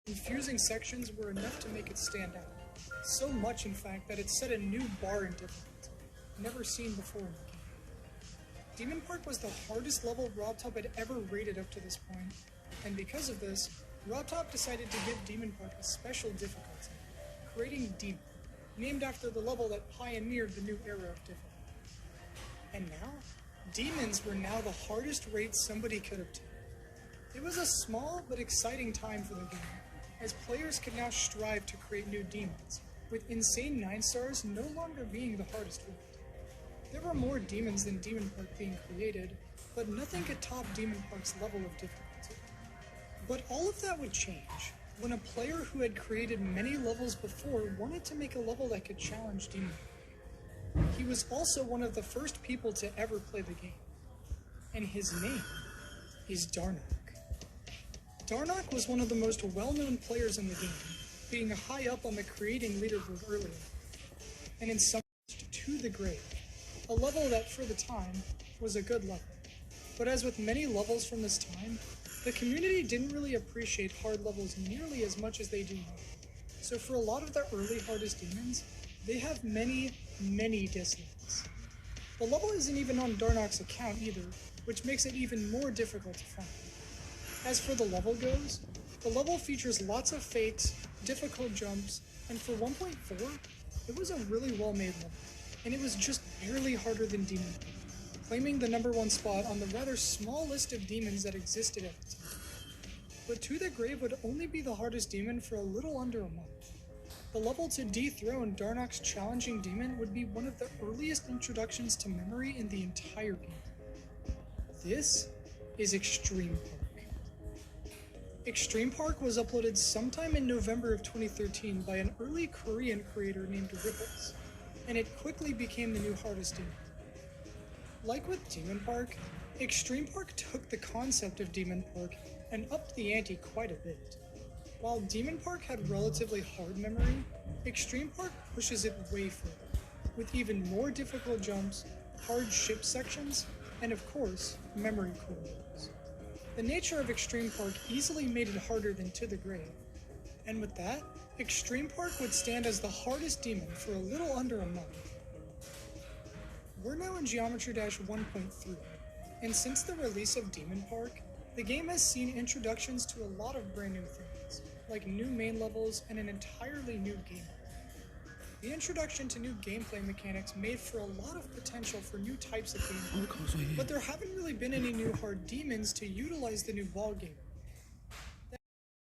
Confusing sections were enough to make it stand out. So much, in fact, that it set a new bar in difficulty, never seen before in the game. Demon Park was the hardest level RobTop had ever rated up to this point, and because of this, RobTop decided to give Demon Park a special difficulty, creating Demon, named after the level that pioneered the new era of difficulty. And now, Demons were now the hardest rate somebody could obtain. It was a small but exciting time for the game, as players could now strive to create new demons, with insane 9 stars no longer being the hardest rate. There were more demons than Demon Park being created, but nothing could top Demon Park's level of difficulty. But all of that would change when a player who had created many levels before wanted to make a level that could challenge Demon Park. He was also one of the first people to ever play the game, and his name is Darnock. Darnock was one of the most well-known players in the game, being high up on the creating leaderboard earlier, and in some to the grave, a level that for the time was a good level. But as with many levels from this time, the community didn't really appreciate hard levels nearly as much as they do now. So for a lot of the early hardest demons, they have many dislikes. The level isn't even on Darnock's account either, which makes it even more difficult to find. As for the level goes, the level features lots of fakes, difficult jumps, and for 1.4, it was a really well-made level, and it was just barely harder than Demon Park, claiming the #1 spot on the rather small list of demons that existed at the time. But To the Grave would only be the hardest demon for a little under a month. The level to dethrone Darnock's challenging demon would be one of the earliest introductions to memory in the entire game. This is Extreme Park. Extreme Park was uploaded sometime in November of 2013 by an early Korean creator named Ripples, and it quickly became the new hardest demon. Like with Demon Park, Extreme Park took the concept of Demon Park and upped the ante quite a bit. While Demon Park had relatively hard memory, Extreme Park pushes it way further, with even more difficult jumps, hard ship sections, and of course, memory corridors. The nature of Extreme Park easily made it harder than To the Grave, and with that, Extreme Park would stand as the hardest demon for a little under a month. We're now in Geometry Dash 1.3, and since the release of Demon Park, the game has seen introductions to a lot of brand new things, like new main levels and an entirely new game. The introduction to new gameplay mechanics made for a lot of potential for new types of gameplay, but there haven't really been any new hard demons to utilize the new ballgame.